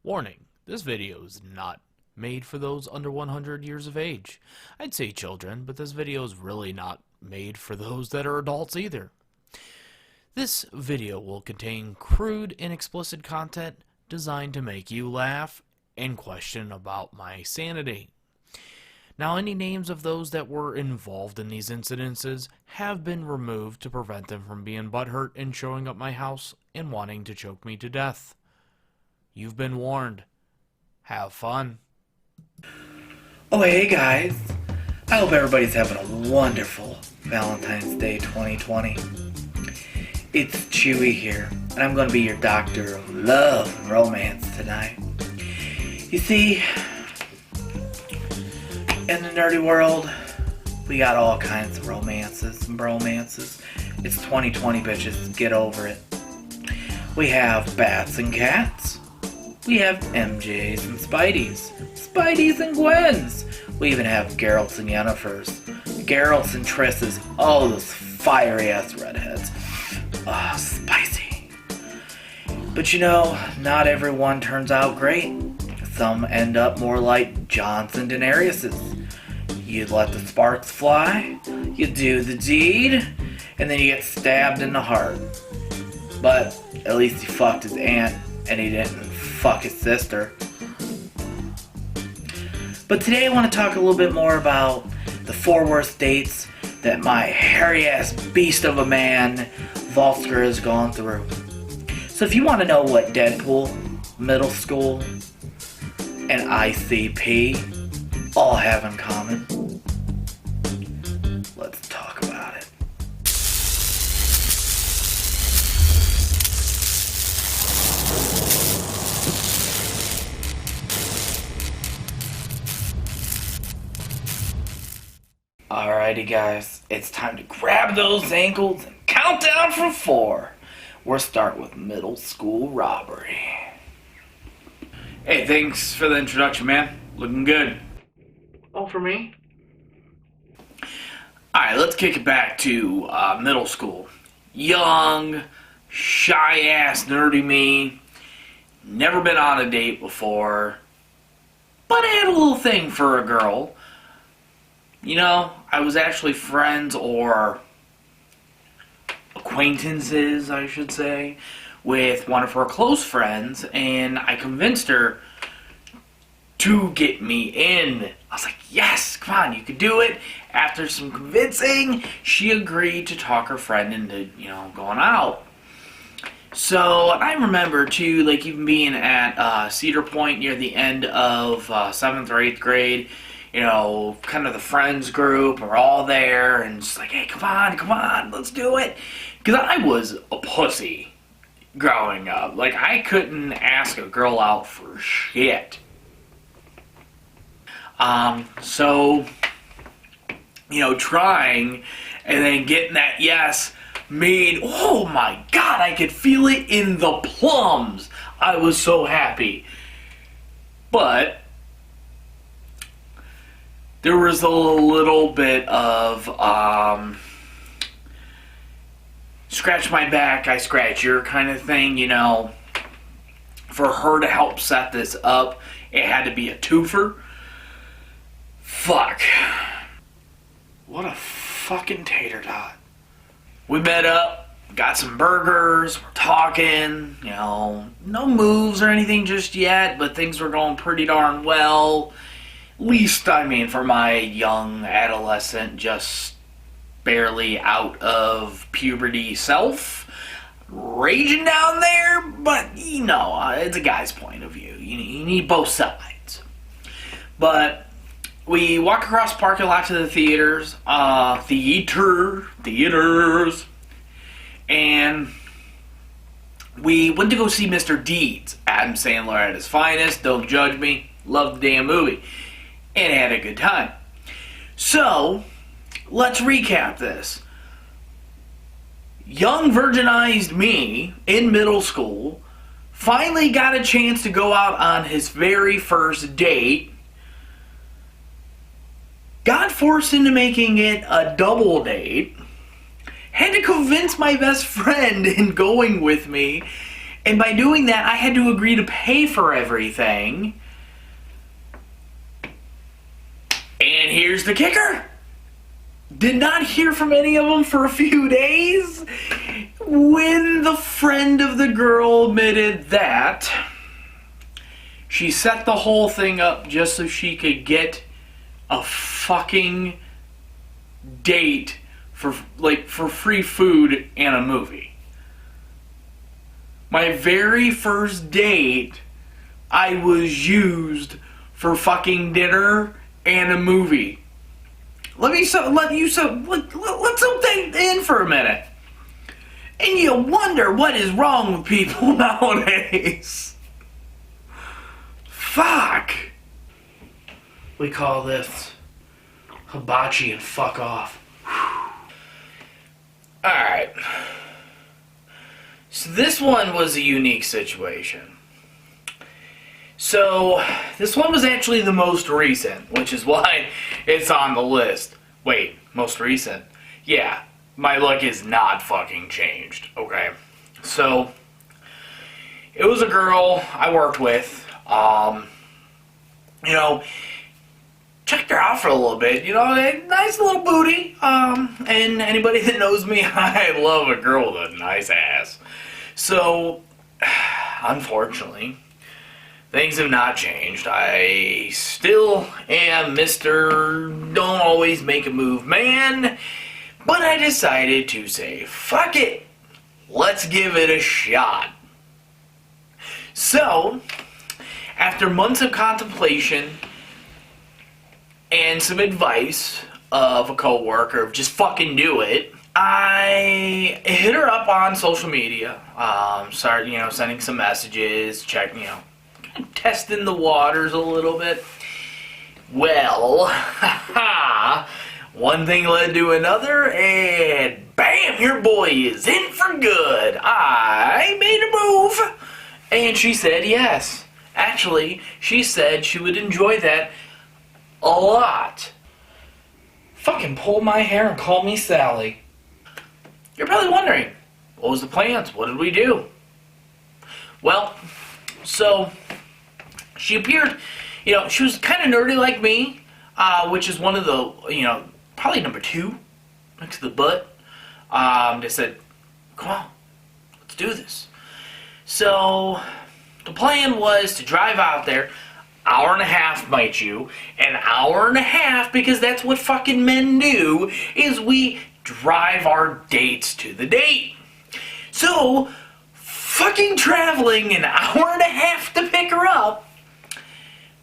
Warning, this video is not made for those under 100 years of age. I'd say children, but this video is really not made for those that are adults either. This video will contain crude and explicit content designed to make you laugh and question about my sanity. Now, any names of those that were involved in these incidences have been removed to prevent them from being butthurt and showing up my house and wanting to choke me to death. You've been warned. Have fun. Oh, hey guys. I hope everybody's having a wonderful Valentine's Day 2020. It's Chewy here, and I'm going to be your doctor of love and romance tonight. You see, in the nerdy world, we got all kinds of romances and bromances. It's 2020, bitches. Get over it. We have bats and cats. We have MJs and Spideys. Spideys and Gwens. We even have Geralts and Yennifers. Geralts and Trisses. Oh, those fiery ass redheads. Ah, spicy. But you know, not everyone turns out great. Some end up more like Johnson Daenerys's. You let the sparks fly, you do the deed, and then you get stabbed in the heart. But at least he fucked his aunt, and he didn't fuck his sister. But today I want to talk a little bit more about the 4 worst dates that my hairy-ass beast of a man, Vulsker, has gone through. So if you want to know what Deadpool, middle school, and ICP all have in common, let's talk about it. Alrighty guys, it's time to grab those ankles and count down from 4. We're starting with middle school robbery. Hey, thanks for the introduction, man. Looking good. Oh, for me? Alright, let's kick it back to middle school. Young, shy-ass, nerdy me. Never been on a date before. But I had a little thing for a girl. You know, I was actually friends or acquaintances, I should say, with one of her close friends, and I convinced her to get me in. I was like, yes, come on, you could do it. After some convincing, she agreed to talk her friend into, going out. So, I remember, too, like, even being at Cedar Point near the end of 7th or 8th grade, kind of the friends group are all there, and just like, hey, come on, let's do it. Because I was a pussy growing up. Like, I couldn't ask a girl out for shit. So, trying and then getting that yes made, oh my god, I could feel it in the plums. I was so happy. But there was a little bit of, scratch my back, I scratch your kind of thing, For her to help set this up, it had to be a twofer. Fuck. What a fucking tater tot. We met up, got some burgers, we're talking, no moves or anything just yet, but things were going pretty darn well. Least, for my young adolescent, just barely out of puberty self, raging down there, but, it's a guy's point of view. You need both sides. But we walk across the parking lot to the theaters, and we went to go see Mr. Deeds, Adam Sandler at his finest, don't judge me, love the damn movie. And had a good time. So, let's recap this. Young virginized me in middle school finally got a chance to go out on his very first date. Got forced into making it a double date. Had to convince my best friend in going with me. And by doing that, I had to agree to pay for everything. And here's the kicker. Did not hear from any of them for a few days. When the friend of the girl admitted that she set the whole thing up just so she could get a fucking date for free food and a movie. My very first date, I was used for fucking dinner and a movie. Let's soak that in for a minute. And you wonder what is wrong with people nowadays. Fuck. We call this hibachi and fuck off. Alright. So this one was a unique situation. So, this one was actually the most recent, which is why it's on the list. Wait, most recent? Yeah, my luck is not fucking changed, okay? So, it was a girl I worked with, checked her out for a little bit, nice little booty, and anybody that knows me, I love a girl with a nice ass. So, unfortunately, things have not changed. I still am Mr. Don't Always Make a Move man, but I decided to say, fuck it, let's give it a shot. So, after months of contemplation and some advice of a coworker of just fucking do it, I hit her up on social media, started, sending some messages, checking, testing the waters a little bit. Well, one thing led to another, and bam, your boy is in for good. I made a move, and she said yes. Actually, she said she would enjoy that a lot. Fucking pull my hair and call me Sally. You're probably wondering, what was the plans? What did we do? Well, so she appeared, she was kind of nerdy like me, which is one of the, probably number 2 next to the butt. They said, come on, let's do this. So the plan was to drive out there, hour and a half, might you, an hour and a half, because that's what fucking men do, is we drive our dates to the date. So, fucking traveling an hour and a half to pick her up,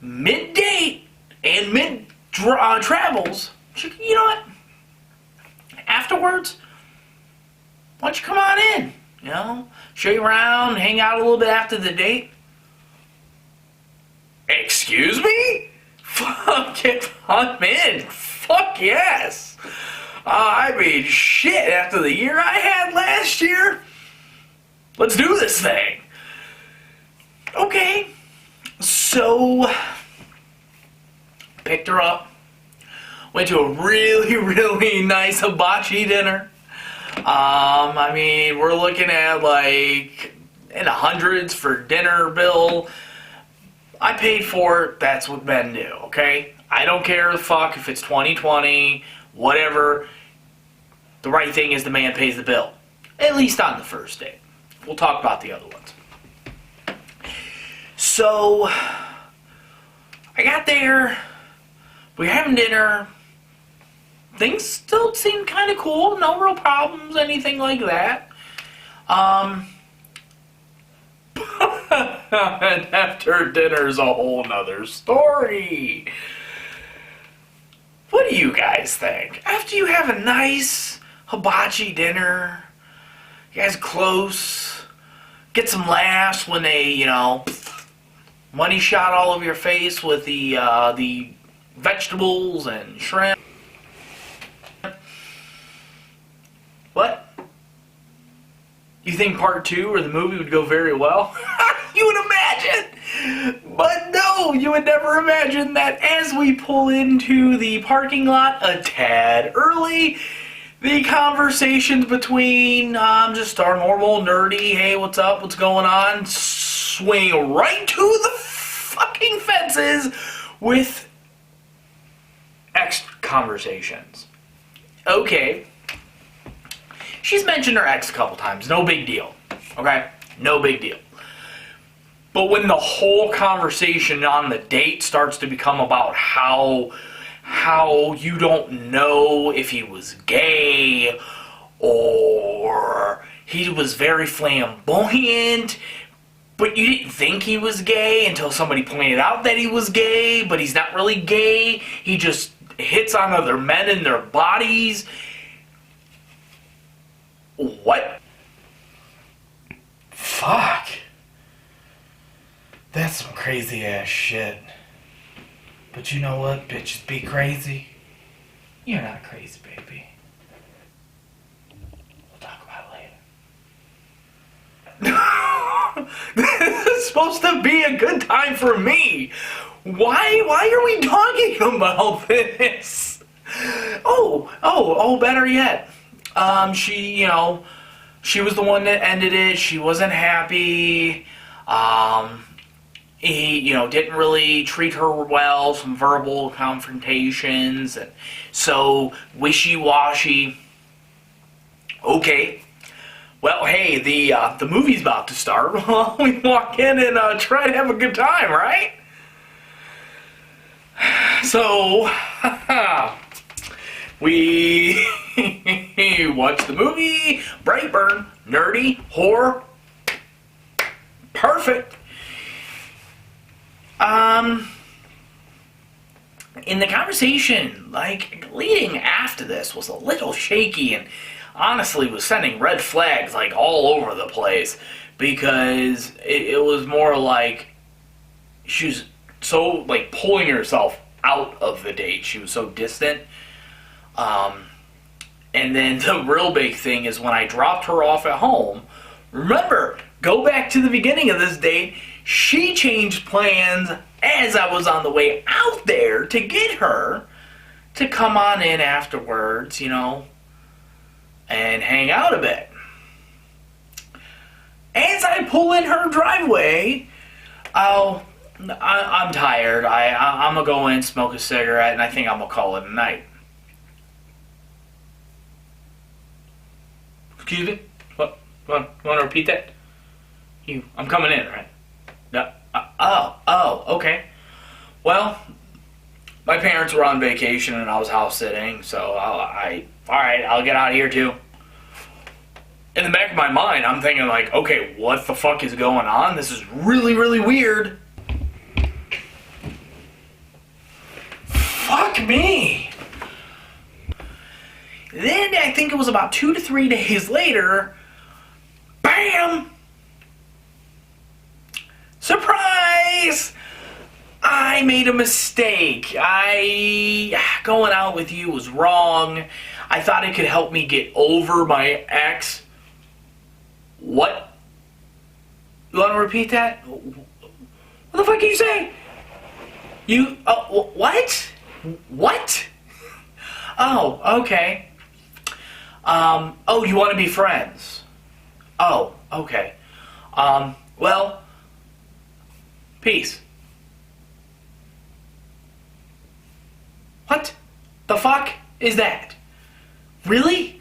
mid-date and mid-travels, you know what? Afterwards, why don't you come on in? Show you around, hang out a little bit after the date. Excuse me? Fuck it, I'm in. Fuck yes. Shit, after the year I had last year, let's do this thing. Okay. So, picked her up, went to a really, really nice hibachi dinner. We're looking at in the hundreds for dinner bill. I paid for it, that's what men do, okay? I don't care the fuck if it's 2020, whatever. The right thing is the man pays the bill. At least on the first date. We'll talk about the other ones. So, I got there, we were having dinner, things still seemed kind of cool, no real problems, anything like that. And after dinner's a whole nother story. What do you guys think? After you have a nice hibachi dinner, you guys close, get some laughs when they, money shot all over your face with the vegetables and shrimp. What? You think part 2 or the movie would go very well? You would imagine! But no, you would never imagine that as we pull into the parking lot a tad early, the conversations between just our normal nerdy, hey, what's up, what's going on, swing right to the fucking fences with ex conversations. Okay. She's mentioned her ex a couple times. No big deal. Okay? No big deal. But when the whole conversation on the date starts to become about how you don't know if he was gay or he was very flamboyant, but you didn't think he was gay until somebody pointed out that he was gay, but he's not really gay. He just hits on other men in their bodies. What? Fuck. That's some crazy ass shit. But you know what? Bitches be crazy. You're not crazy, baby. We'll talk about it later. This is supposed to be a good time for me. Why are we talking about this? Oh, better yet. She was the one that ended it. She wasn't happy. He, didn't really treat her well, some verbal confrontations, and so wishy-washy. Okay. Well, hey, the movie's about to start. Well, we walk in and try to have a good time, right? So, we watch the movie, Brightburn, nerdy, horror, perfect. In the conversation, leading after this was a little shaky and honestly was sending red flags, all over the place, because it was more like she was so, pulling herself out of the date. She was so distant. And then the real big thing is when I dropped her off at home, remember, go back to the beginning of this date, she changed plans as I was on the way out there to get her to come on in afterwards, and hang out a bit. As I pull in her driveway, I'm tired. I'm going to go in, smoke a cigarette, and I think I'm going to call it a night. Excuse me? What? Want to repeat that? I'm coming in, right? No. Okay. Well, my parents were on vacation and I was house sitting, so alright, I'll get out of here too. In the back of my mind, I'm thinking okay, what the fuck is going on? This is really, really weird. Fuck me. Then I think it was about 2 to 3 days later, bam! Surprise! I made a mistake. Going out with you was wrong. I thought it could help me get over my ex. What? You want to repeat that? What the fuck did you say? What? What? Oh, okay. You want to be friends? Oh, okay. Well, peace. What the fuck is that? Really?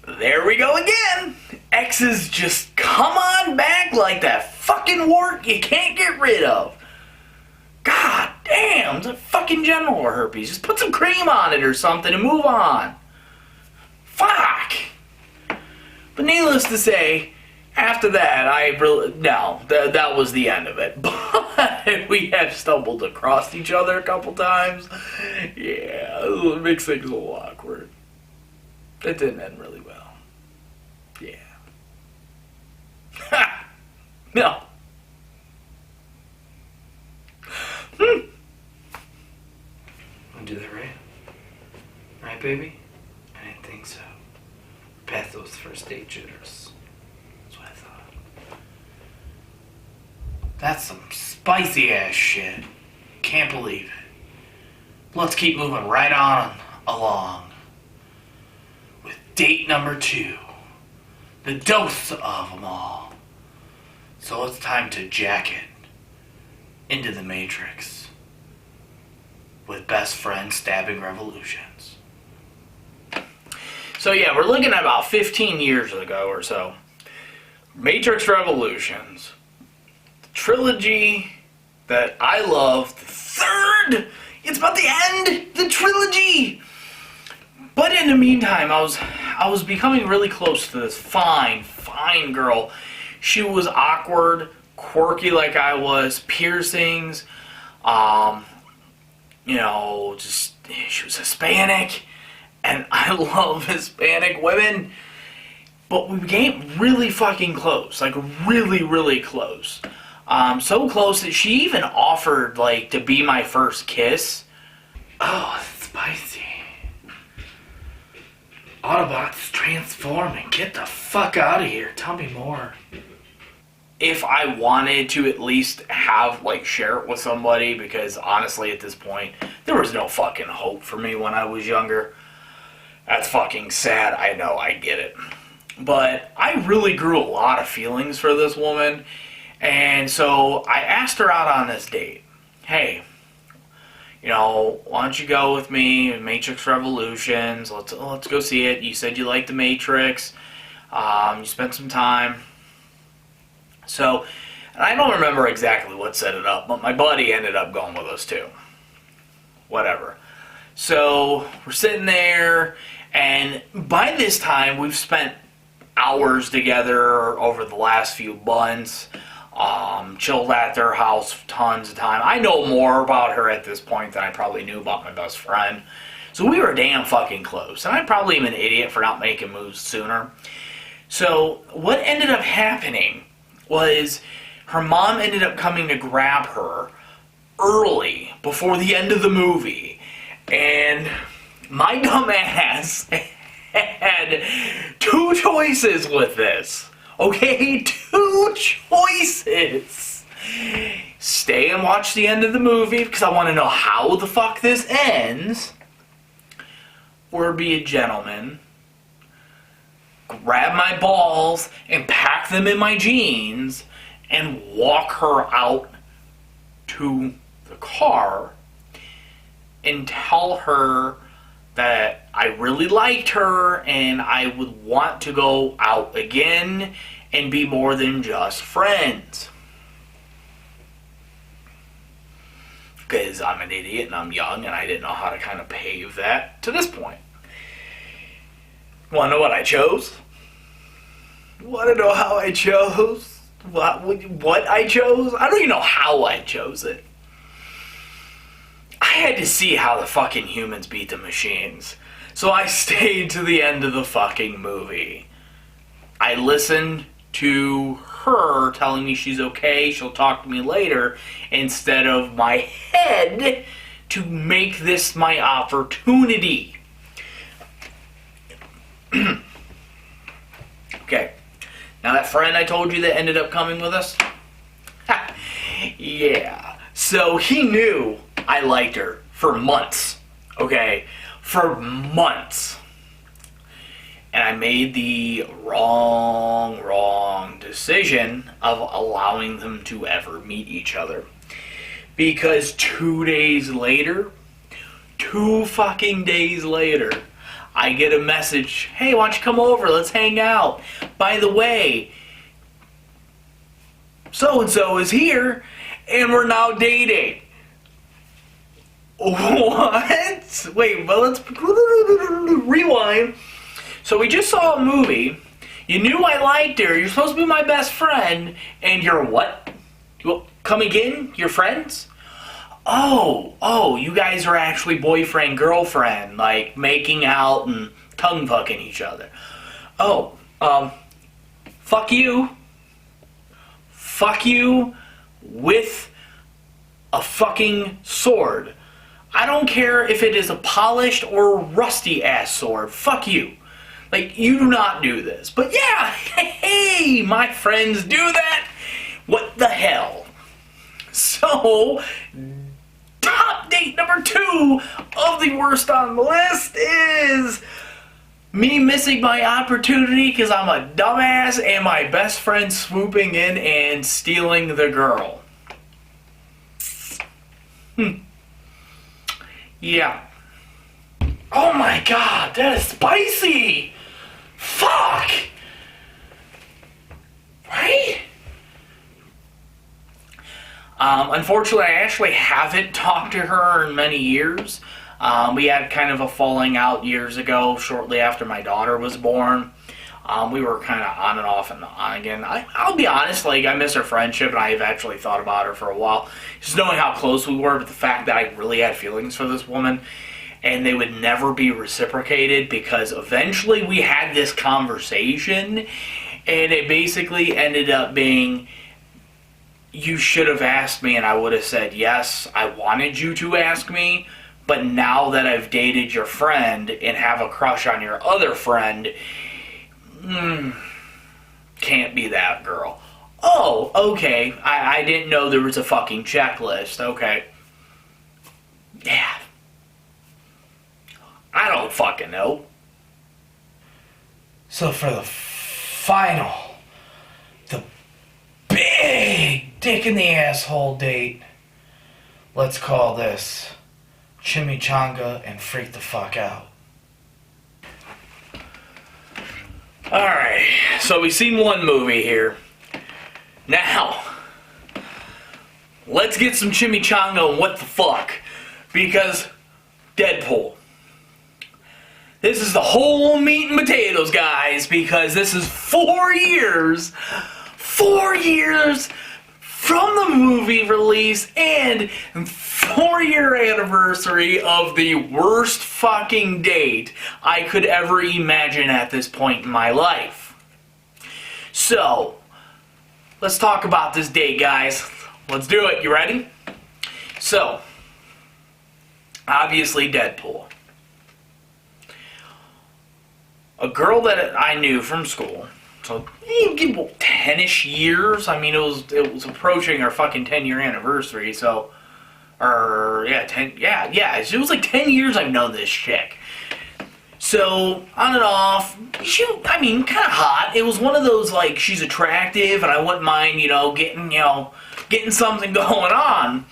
There we go again. Exes just come on back like that fucking wart you can't get rid of. God damn, it's a fucking genital herpes. Just put some cream on it or something and move on. Fuck. But needless to say, after that, that was the end of it. But we have stumbled across each other a couple times. Yeah, it makes things a little awkward. It didn't end really well. Yeah. Ha! No. Want to do that right? Right, baby? I didn't think so. Past those first date jitters. That's what I thought. That's some spicy ass shit. Can't believe it. let's keep moving right on along with date number 2. The dose of them all. So it's time to jack it into the Matrix with best friend stabbing revolutions. So yeah, we're looking at about 15 years ago or so. Matrix Revolutions. The trilogy that I love. The third! It's about the end! The trilogy! But in the meantime, I was becoming really close to this fine girl. She was awkward, quirky like I was, piercings, just, she was Hispanic, and I love Hispanic women, but we became really fucking close, like really, really close. So close that she even offered, like, to be my first kiss. Oh, it's spicy. Autobots transforming. Get the fuck out of here. Tell me more. If I wanted to at least have, like, share it with somebody, because honestly at this point, there was no fucking hope for me when I was younger. That's fucking sad. I know, I get it. But I really grew a lot of feelings for this woman, and so I asked her out on this date. Hey, why don't you go with me, Matrix Revolutions, let's go see it. You said you liked the Matrix, you spent some time. So, and I don't remember exactly what set it up, but my buddy ended up going with us too. Whatever. So, we're sitting there, and by this time, we've spent hours together over the last few months. Chilled at their house tons of time. I know more about her at this point than I probably knew about my best friend. So we were damn fucking close. And I probably am an idiot for not making moves sooner. So what ended up happening was her mom ended up coming to grab her early before the end of the movie. And my dumb ass had 2 choices with this. Okay, 2 choices. Stay and watch the end of the movie because I want to know how the fuck this ends. Or be a gentleman, grab my balls and pack them in my jeans and walk her out to the car and tell her that I really liked her and I would want to go out again and be more than just friends. Because I'm an idiot and I'm young and I didn't know how to kind of pave that to this point. Want to know what I chose? Want to know how I chose? What I chose? I don't even know how I chose it. I had to see how the fucking humans beat the machines. So I stayed to the end of the fucking movie. I listened to her telling me she's okay, she'll talk to me later, instead of my head to make this my opportunity. Okay. Now that friend I told you that ended up coming with us? Yeah. So he knew I liked her for months. Okay? For months. And I made the wrong decision of allowing them to ever meet each other. Because 2 days later, 2 fucking days later, I get a message, hey, why don't you come over, let's hang out. By the way, so-and-so is here, and we're now dating. What? Wait, but let's rewind. So we just saw a movie. You knew I liked her. You're supposed to be my best friend. And you're what? Well, come again? You're friends? Oh, you guys are actually boyfriend, girlfriend. Like, making out and tongue-fucking each other. Oh, fuck you. Fuck you with a fucking sword. I don't care if it is a polished or rusty-ass sword. Fuck you. Like, you do not do this. But yeah, hey, my friends do that. What the hell? So, top date date number 2 of the worst on the list is me missing my opportunity because I'm a dumbass and my best friend swooping in and stealing the girl. Yeah. Oh my god, that is spicy! Fuck! Right? Unfortunately, I actually haven't talked to her in many years. We had kind of a falling out years ago, shortly after my daughter was born. We were kind of on and off and on again. I'll be honest, like, I miss her friendship, and I've actually thought about her for a while. Just knowing how close we were, but the fact that I really had feelings for this woman, and they would never be reciprocated, because eventually we had this conversation, and it basically ended up being, you should have asked me, and I would have said, yes, I wanted you to ask me, but now that I've dated your friend and have a crush on your other friend, can't be that girl. Oh, okay. I didn't know there was a fucking checklist. Okay. Yeah. I don't fucking know. So for the final, the big dick in the asshole date, let's call this chimichanga and freak the fuck out. Alright, so we've seen one movie here. Now, let's get some chimichanga and what the fuck. Because Deadpool. This is the whole meat and potatoes, guys, because this is 4 years from the movie release and 4-year anniversary of the worst fucking date I could ever imagine at this point in my life. So, let's talk about this date, guys. Let's do it. You ready? So, obviously Deadpool. A girl that I knew from school. So, 10-ish years. I mean, it was approaching our fucking 10-year anniversary, so... Or, yeah, 10... Yeah, it was like 10 years I've known this chick. So, on and off, kind of hot. It was one of those, like, she's attractive, and I wouldn't mind, getting something going on.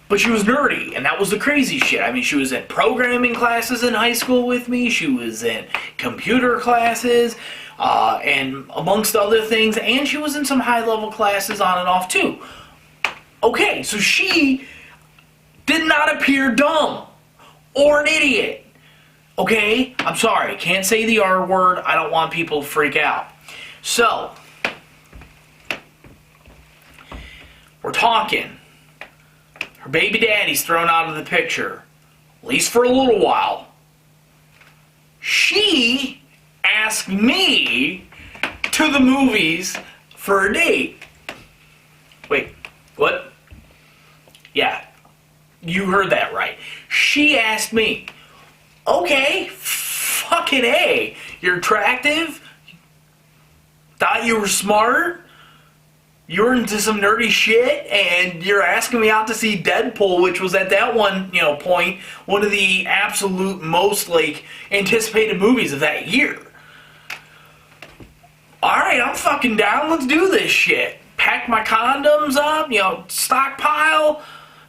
But she was nerdy, and that was the crazy shit. I mean, she was in programming classes in high school with me. She was in computer classes, and amongst other things. And she was in some high-level classes on and off, too. Okay, so she did not appear dumb or an idiot. Okay? I'm sorry. Can't say the R word. I don't want people to freak out. So, we're talking. Her baby daddy's thrown out of the picture, at least for a little while. She asked me to the movies for a date. Wait, what? Yeah, you heard that right. She asked me. Okay, fucking A. You're attractive? Thought you were smart? You're into some nerdy shit, and you're asking me out to see Deadpool, which was at that point, one of the absolute most, anticipated movies of that year. Alright, I'm fucking down, let's do this shit. Pack my condoms up, stockpile,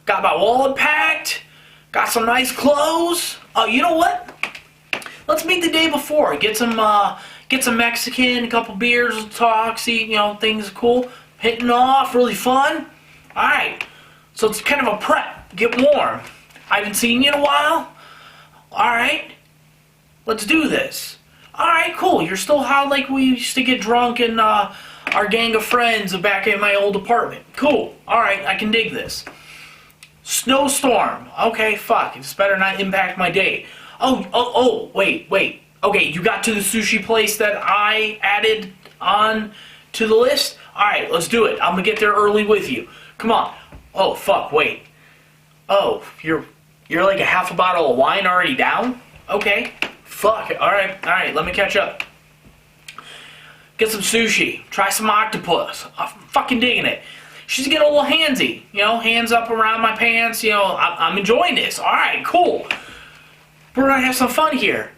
got my wallet packed, got some nice clothes. Oh, you know what? Let's meet the day before, get some Mexican, a couple beers, we'll talk, see, things are cool. Hitting off, really fun. Alright, so it's kind of a prep. Get warm. I haven't seen you in a while. Alright, let's do this. Alright, cool. You're still hot like we used to get drunk in our gang of friends back in my old apartment. Cool. Alright, I can dig this. Snowstorm. Okay, fuck. It's better not impact my day. Oh, wait. Okay, you got to the sushi place that I added on to the list? Alright, let's do it. I'm gonna get there early with you. Come on. Oh, fuck, wait. Oh, you're like a half a bottle of wine already down? Okay. Fuck. Alright, let me catch up. Get some sushi. Try some octopus. I'm fucking digging it. she's getting a little handsy. You know, hands up around my pants. You know, I'm enjoying this. All right, cool. We're gonna have some fun here.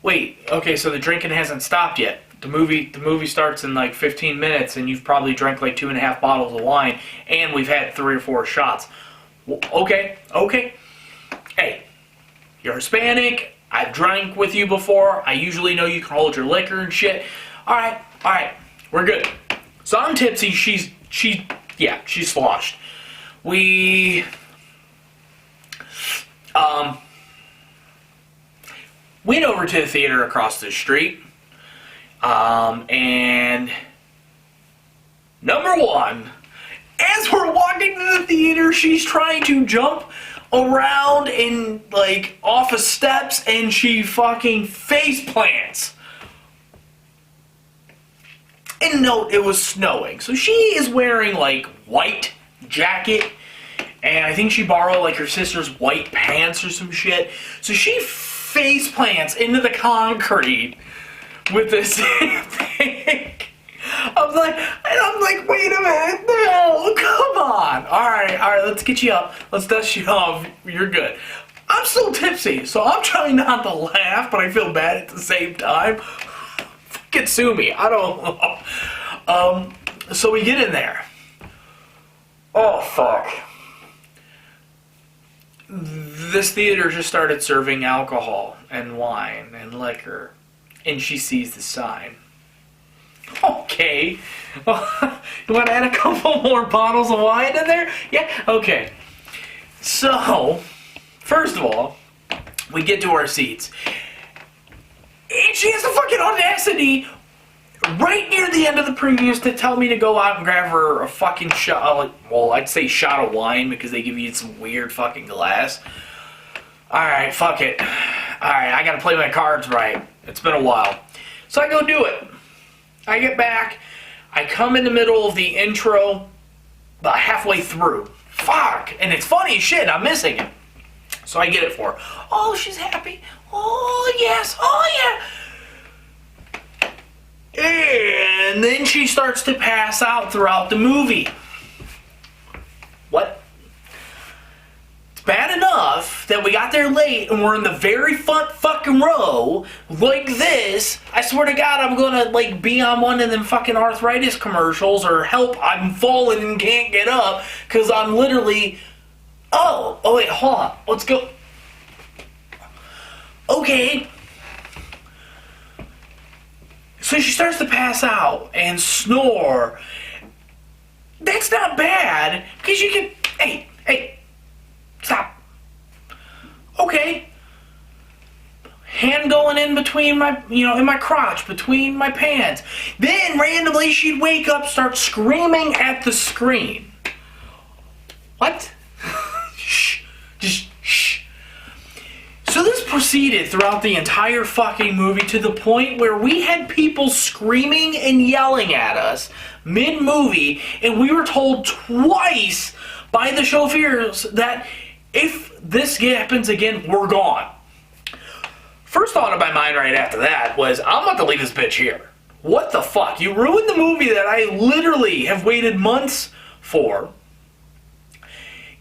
Wait, okay, so the drinking hasn't stopped yet. The movie starts in like 15 minutes, and you've probably drank like 2.5 bottles of wine, and we've had 3 or 4 shots. Well, okay. Hey, you're Hispanic. I've drank with you before. I usually know you can hold your liquor and shit. All right, we're good. So I'm tipsy. She's sloshed. We went over to the theater across the street. And number one, as we're walking to the theater, she's trying to jump around and like off of steps, and she fucking face plants. And note, it was snowing, so she is wearing like white jacket, and I think she borrowed like her sister's white pants or some shit. So she face plants into the concrete with this thing. I'm like, wait a minute, no, come on. All right, let's get you up. Let's dust you off. You're good. I'm still tipsy, so I'm trying not to laugh, but I feel bad at the same time. Fucking sue me. I don't know. So we get in there. Oh, fuck. This theater just started serving alcohol and wine and liquor, and she sees the sign. Okay. You want to add a couple more bottles of wine in there? Yeah? Okay. So, first of all, we get to our seats, and she has the fucking audacity right near the end of the previews to tell me to go out and grab her a fucking shot, well, I'd say shot of wine, because they give you some weird fucking glass. Alright, fuck it. Alright, I gotta play my cards right. It's been a while. So I go do it. I get back. I come in the middle of the intro, about halfway through. Fuck! And it's funny as shit. I'm missing it. So I get it for her. Oh, she's happy. Oh, yes. Oh, yeah. And then she starts to pass out throughout the movie. What? It's bad enough that we got there late and we're in the very front fucking row like this. I swear to God, I'm gonna like be on one of them fucking arthritis commercials, or help, I'm falling and can't get up because I'm literally... Oh wait, hold on. Let's go. Okay. So she starts to pass out and snore. That's not bad, because you can... Hey, stop. Okay. Hand going in between my, in my crotch, between my pants. Then, randomly, she'd wake up, start screaming at the screen. What? Shh. Just shh. So this proceeded throughout the entire fucking movie to the point where we had people screaming and yelling at us mid-movie, and we were told twice by the chauffeurs that if this happens again, we're gone. First thought in my mind right after that was, I'm about to leave this bitch here. What the fuck? You ruined the movie that I literally have waited months for.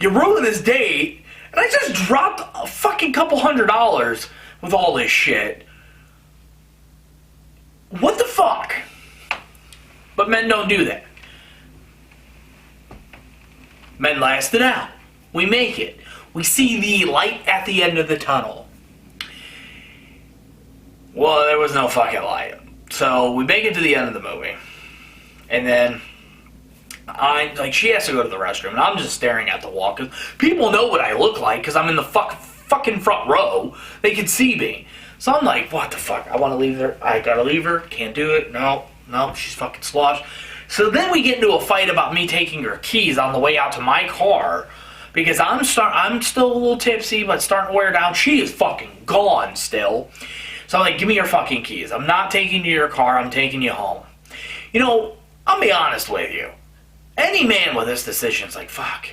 You ruined this date. And I just dropped a fucking couple $100 with all this shit. What the fuck? But men don't do that. Men last it out. We make it. We see the light at the end of the tunnel. Well, there was no fucking light. So we make it to the end of the movie. And then... she has to go to the restroom, and I'm just staring at the wall, because people know what I look like, because I'm in the fucking front row. They can see me. So I'm like, what the fuck? I want to leave her. I gotta leave her. Can't do it. No, she's fucking sloshed. So then we get into a fight about me taking her keys on the way out to my car, because I'm still a little tipsy, but starting to wear down. She is fucking gone still. So I'm like, give me your fucking keys. I'm not taking you to your car. I'm taking you home. I'll be honest with you. Any man with this decision is like, fuck.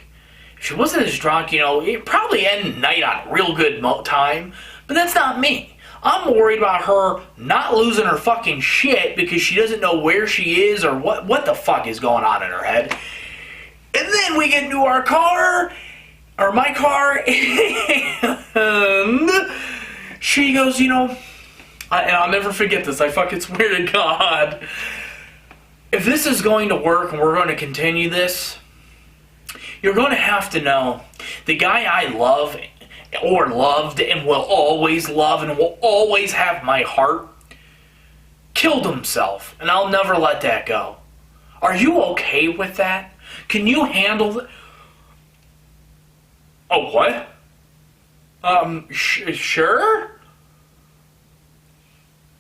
If she wasn't as drunk, it'd probably end the night on a real good time. But that's not me. I'm worried about her not losing her fucking shit because she doesn't know where she is or what the fuck is going on in her head. And then we get into our car, or my car, and she goes, you know, and I'll never forget this, I fucking swear to God, if this is going to work and we're going to continue this, you're going to have to know the guy I love or loved and will always love and will always have my heart killed himself, and I'll never let that go. Are you okay with that? Can you handle it? Oh, what? Sure?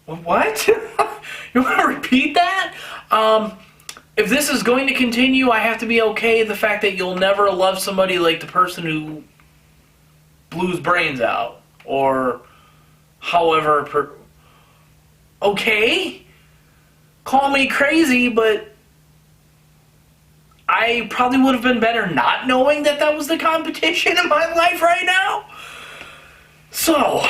What? You want to repeat that? If this is going to continue, I have to be okay with the fact that you'll never love somebody like the person who blew his brains out. Or however... Okay? Call me crazy, but I probably would have been better not knowing that that was the competition in my life right now. So...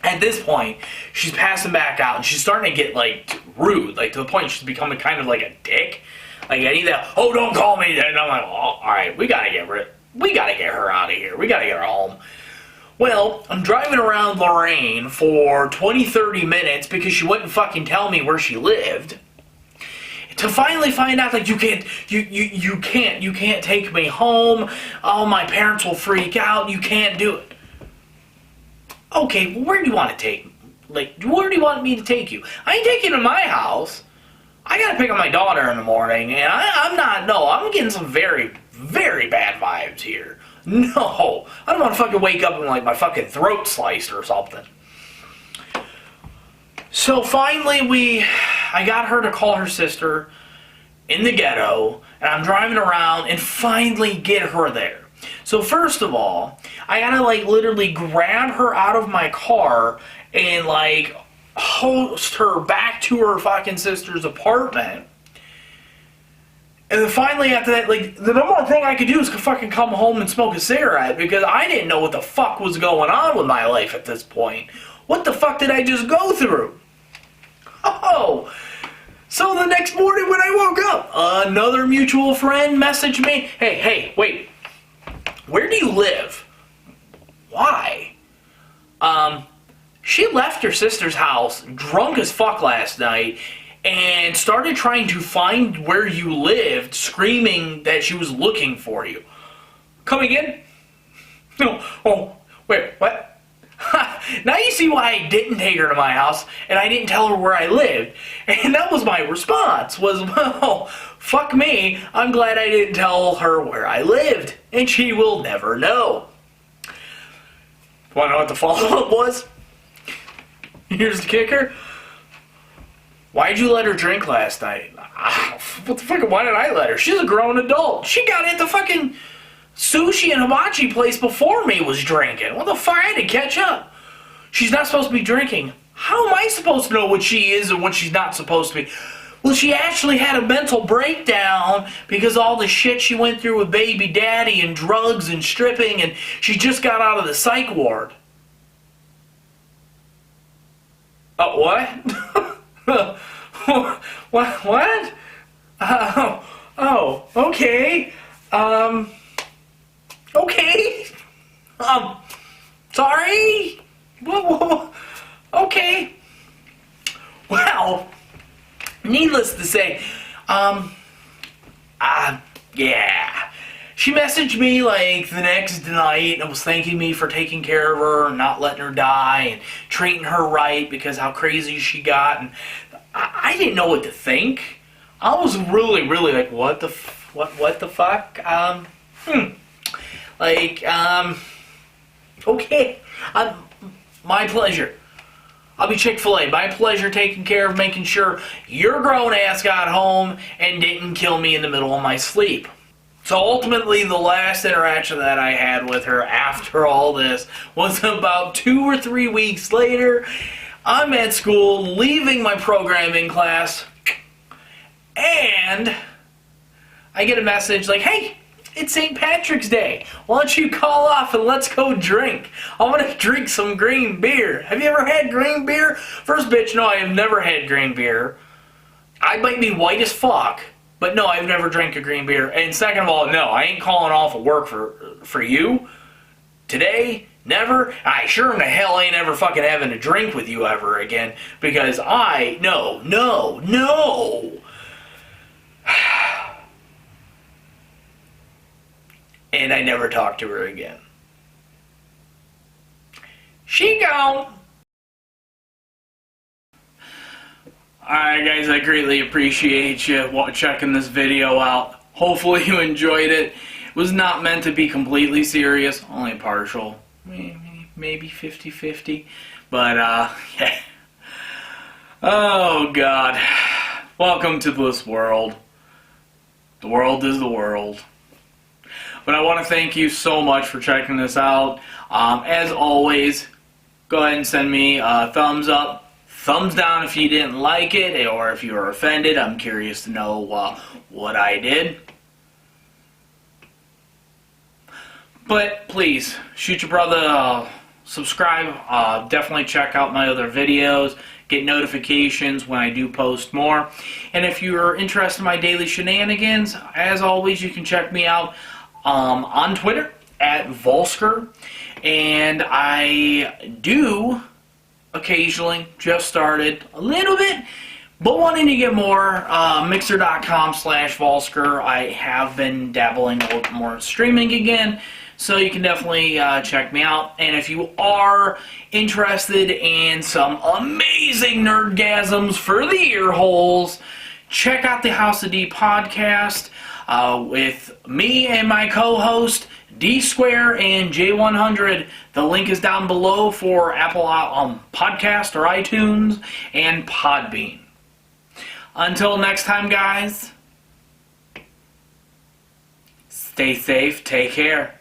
at this point, she's passing back out, and she's starting to get, like, rude, like, to the point she's becoming kind of like a dick. Like, I need that, oh, don't call me, and I'm like, oh, alright, we gotta get her out of here, we gotta get her home. Well, I'm driving around Lorraine for 20-30 minutes because she wouldn't fucking tell me where she lived. To finally find out, like, you can't take me home, oh, my parents will freak out, you can't do it. Okay, well, where do you want to take me? Like, where do you want me to take you? I ain't taking you to my house. I gotta pick up my daughter in the morning, and I'm getting some very, very bad vibes here. No, I don't want to fucking wake up and, like, my fucking throat sliced or something. So finally I got her to call her sister in the ghetto, and I'm driving around and finally get her there. So first of all, I gotta, like, literally grab her out of my car and, like, host her back to her fucking sister's apartment. And then finally after that, like, the number one thing I could do is fucking come home and smoke a cigarette because I didn't know what the fuck was going on with my life at this point. What the fuck did I just go through? Oh, so the next morning when I woke up, another mutual friend messaged me, hey, wait. Where do you live? Why? She left her sister's house drunk as fuck last night and started trying to find where you lived, screaming that she was looking for you. Come again? No. Oh, wait, what? Now you see why I didn't take her to my house and I didn't tell her where I lived. And that was my response, was, well, fuck me, I'm glad I didn't tell her where I lived. And she will never know. Want to know what the follow-up was? Here's the kicker. Why'd you let her drink last night? What the fuck, why did I let her? She's a grown adult. She got at the fucking sushi and hibachi place before me was drinking. What the fuck, I had to catch up. She's not supposed to be drinking. How am I supposed to know what she is and what she's not supposed to be? Well, she actually had a mental breakdown because all the shit she went through with baby daddy and drugs and stripping, and she just got out of the psych ward. What? What? Oh, okay. Okay. Sorry? Whoa. Okay. Well, needless to say, yeah. She messaged me, like, the next night and was thanking me for taking care of her and not letting her die and treating her right because how crazy she got. And I didn't know what to think. I was really, really like, what the fuck? Okay. My pleasure. I'll be Chick-fil-A. My pleasure taking care of making sure your grown ass got home and didn't kill me in the middle of my sleep. So ultimately, the last interaction that I had with her after all this was about 2 or 3 weeks later. I'm at school, leaving my programming class, and I get a message like, hey, It's St. Patrick's Day. Why don't you call off and let's go drink? I want to drink some green beer. Have you ever had green beer? First, bitch, no, I have never had green beer. I might be white as fuck, but no, I've never drank a green beer. And second of all, no, I ain't calling off of work for you. Today, never. I sure in the hell ain't ever fucking having a drink with you ever again. Because no. And I never talked to her again. She gone. Alright guys, I greatly appreciate you checking this video out. Hopefully you enjoyed it. It was not meant to be completely serious, only partial. Maybe 50-50. But, yeah. Oh God. Welcome to this world. The world is the world. But I want to thank you so much for checking this out. As always, go ahead and send me a thumbs up, thumbs down if you didn't like it, or if you were offended. I'm curious to know what I did. But please, shoot your brother, subscribe, definitely check out my other videos, get notifications when I do post more. And if you're interested in my daily shenanigans, as always, you can check me out on Twitter at Vulsker, and I do occasionally, just started a little bit, but wanting to get more, mixer.com/Vulsker. I have been dabbling a little more streaming again, so you can definitely check me out. And if you are interested in some amazing nerdgasms for the ear holes, check out the House of D podcast. With me and my co-host Dsquare and J-OneHundred. The link is down below for Apple Podcast or iTunes and PodBean. Until next time, guys, stay safe, take care.